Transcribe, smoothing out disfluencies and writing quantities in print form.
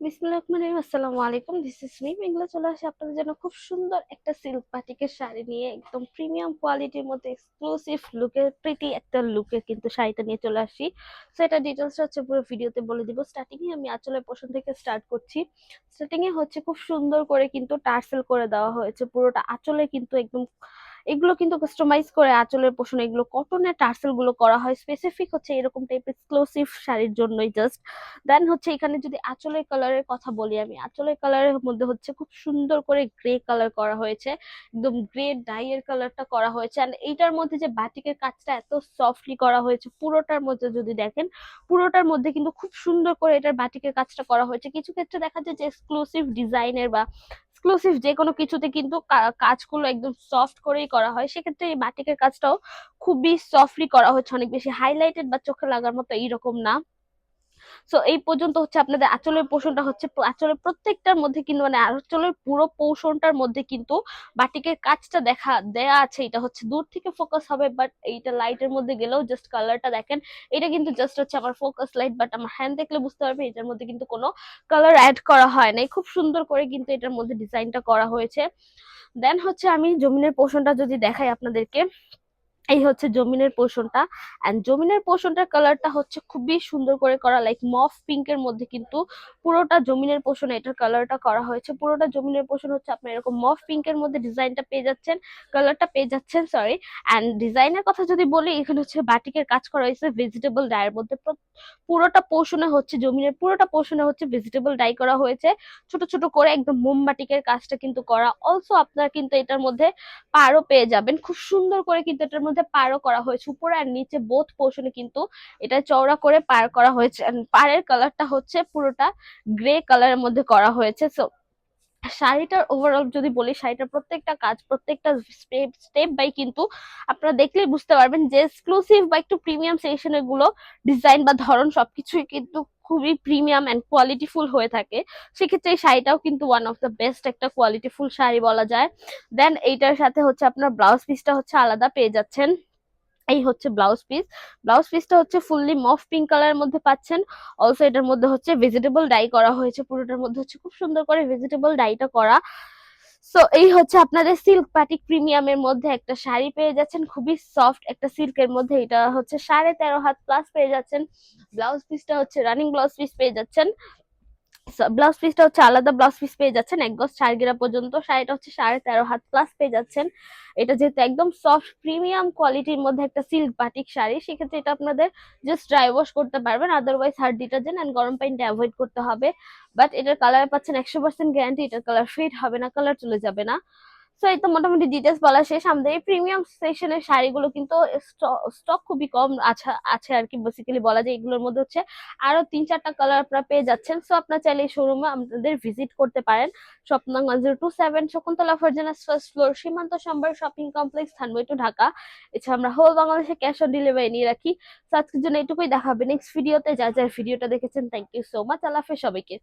বিসমিল্লাহির রহমানির রহিম। আসসালামু আলাইকুম। দিস ইজ মি মেঘলা। চলে আসি আপনাদের জন্য খুব সুন্দর একটা সিল্ক বাটিকের শাড়ি নিয়ে, একদম প্রিমিয়াম কোয়ালিটির মধ্যে এক্সক্লুসিভ লুকের প্রিটি একটা লুকের কিন্তু শাড়িটা নিয়ে চলে আসি। সো এটা ডিটেলসটা হচ্ছে পুরো ভিডিওতে বলে দিব। স্টার্টিং এ আমি আঁচলের পোর্শন থেকে স্টার্ট করছি। স্টার্টিং এ হচ্ছে খুব সুন্দর করে কিন্তু টার্সেল করে দেওয়া হয়েছে পুরোটা আঁচলে, কিন্তু একদম এগুলো কিন্তু কাস্টমাইজ করে আঁচলের পোষণ, এগুলো কটনের টার্সেল গুলো করা হয় স্পেসিফিক হচ্ছে এরকম টাইপ এক্সক্লুসিভ শাড়ির জন্যই জাস্ট। দেন হচ্ছে এখানে যদি আঁচলের কালারের কথা বলি, আমি আঁচলের কালারের মধ্যে হচ্ছে খুব সুন্দর করে গ্রে কালার করা হয়েছে, একদম গ্রে ডাই এর কালারটা করা হয়েছে। আর এইটার মধ্যে যে বাটিকের কাজটা এত সফটলি করা হয়েছে পুরোটার মধ্যে যদি দেখেন, পুরোটার মধ্যে কিন্তু খুব সুন্দর করে এটার বাটিকের কাজটা করা হয়েছে। কিছু ক্ষেত্রে দেখা যায় যে এক্সক্লুসিভ ডিজাইনের বা এক্সক্লুসিভ যে কোনো কিছুতে কিন্তু কাজগুলো একদম সফট করেই করা হয়, সেক্ষেত্রে এই বাটিকের কাজটাও খুবই সফটলি করা হচ্ছে, অনেক বেশি হাইলাইটেড বা চোখে লাগার মতো এইরকম না। সো এই পর্যন্ত হচ্ছে আপনাদের আঁচলের পোষণটা হচ্ছে আঁচলের প্রত্যেকটার মধ্যে কিন্তু মানে আঁচলের পুরো পোষণটার মধ্যে কিন্তু বাটিকের কাজটা দেখা দেয়া আছে। এটা হচ্ছে দূর থেকে ফোকাস হবে, বাট এইটা লাইটের মধ্যে গেলেও জাস্ট কালারটা দেখেন। এটা কিন্তু জাস্ট হচ্ছে আমার ফোকাস লাইট, বাট আমার হ্যান্ড দেখলে বুঝতে পারবে এটার মধ্যে কিন্তু কোনো কালার অ্যাড করা হয় নাই। খুব সুন্দর করে কিন্তু এটার মধ্যে ডিজাইনটা করা হয়েছে। দেন হচ্ছে আমি জমিনের পোষণটা যদি দেখাই আপনাদেরকে, এই হচ্ছে জমিনের পোর্শনটা। এন্ড জমিনের পোর্শনটার কালারটা হচ্ছে খুবই সুন্দর করে করা, লাইক মফ পিঙ্কের মধ্যে কিন্তু পুরোটা জমিনের পোর্শন এটার কালারটা করা হয়েছে। পুরোটা জমিনের পোর্শন হচ্ছে আপনার এরকম মফ পিঙ্কের মধ্যে ডিজাইনটা পেয়ে যাচ্ছেন, কালারটা পেয়ে যাচ্ছেন, সরি। এন্ড ডিজাইনের কথা যদি বলি, এখানে হচ্ছে বাটিকের কাজ করা হয়েছে ভেজিটেবল ডাইয়ের মধ্যে। পুরোটা পোর্শনে হচ্ছে জমিনের পুরোটা পোর্শনে হচ্ছে ভেজিটেবল ডাই করা হয়েছে, ছোট ছোট করে একদম মোমবাটিকের কাজটা কিন্তু করা। অলসো আপনারা কিন্তু এটার মধ্যে পাড়ও পেয়ে যাবেন, খুব সুন্দর করে কিন্তু এটার মধ্যে পাড়ও করা হয়েছে উপরে আর নিচে বোথ পোর্শনে কিন্তু এটা চওড়া করে পাড় করা হয়েছে। পাড়ের কালারটা হচ্ছে পুরোটা গ্রে কালারের মধ্যে করা হয়েছে। সো শাড়িটার ওভারঅল যদি বলি, শাড়িটার প্রত্যেকটা কাজ, প্রত্যেকটা স্টেপ স্টেপ বাই কিন্তু আপনারা দেখলেই বুঝতে পারবেন যে এক্সক্লুসিভ বা একটু প্রিমিয়াম সেকশনের গুলো ডিজাইন বা ধরন সবকিছুই কিন্তু খুবই প্রিমিয়াম এন্ড কোয়ালিটিফুল হয়ে থাকে। সেক্ষেত্রে এই শাড়িটাও কিন্তু ওয়ান অফ দ্য বেস্ট একটা কোয়ালিটিফুল শাড়ি বলা যায়। দেন এইটার সাথে হচ্ছে আপনার ব্লাউজ পিসটা হচ্ছে আলাদা পেয়ে যাচ্ছেন। এই হচ্ছে ব্লাউজ পিস। ব্লাউজ পিসটা হচ্ছে ফুললি মফ পিঙ্ক কালারের মধ্যে পাচ্ছেন। অলসো এটার মধ্যে হচ্ছে ভেজিটেবল ডাই করা হয়েছে, পুরোটার মধ্যে হচ্ছে খুব সুন্দর করে ভেজিটেবল ডাইটা করা। সো এই হচ্ছে আপনাদের সিল্ক বাটিক প্রিমিয়ামের মধ্যে একটা শাড়ি পেয়ে যাচ্ছেন, খুবই সফট একটা সিল্কের মধ্যে। এটা হচ্ছে 13.5 হাত প্লাস পেয়ে যাচ্ছেন। ব্লাউজ পিসটা হচ্ছে রানিং ব্লাউজ পিস পেয়ে যাচ্ছেন। ব্লাউজ পিসটা হচ্ছে আলাদা ব্লাউজ পিস পেয়ে যাচ্ছেন এক গজ 4 গিরা পর্যন্ত। শাড়িটা হচ্ছে 13.5 হাত প্লাস পেয়ে যাচ্ছেন। এটা যেহেতু একদম সফট প্রিমিয়াম কোয়ালিটির মধ্যে একটা সিল্ক বাটিক শাড়ি, সেক্ষেত্রে এটা আপনাদের জাস্ট ড্রাই ওয়াশ করতে পারবেন, আদারওয়াইজ হার্ড ডিটারজেন্ট এন্ড গরম পানিটা অ্যাভয়েড করতে হবে। বাট এটার কালার পাচ্ছেন 100% গ্যারান্টি, এটার কালার ফেড হবে না, কালার চলে যাবে না। সো এই তো মোটামুটি ডিটেলস বলা শেষ। আমাদের এই প্রিমিয়াম সেকশনের শাড়িগুলো কিন্তু স্টক খুবই কম আছে আছে আর কি, বেসিক্যালি বলা যায়। এগুলোর মধ্যে হচ্ছে আরো 3-4টা কালার আপনারা পেয়ে যাচ্ছেন। সো আপনারা চাইলে এই শোরুমে আমাদের ভিজিট করতে পারেন। শপ নং 1027, Shakuntala ফার্জানাস first floor, Shimanto Shambhar shopping complex, Dhanmondi two Dhaka. এছাড়া আমরা হোল বাংলাদেশে ক্যাশ অন ডেলিভারি নিয়ে রাখি। তো আজকের জন্য এটুকুই, দেখা হবে নেক্সট ভিডিওতে। যা যা ভিডিওটা দেখেছেন, থ্যাংক ইউ সো মাচ। আল্লাহ হাফেজ সবাইকে।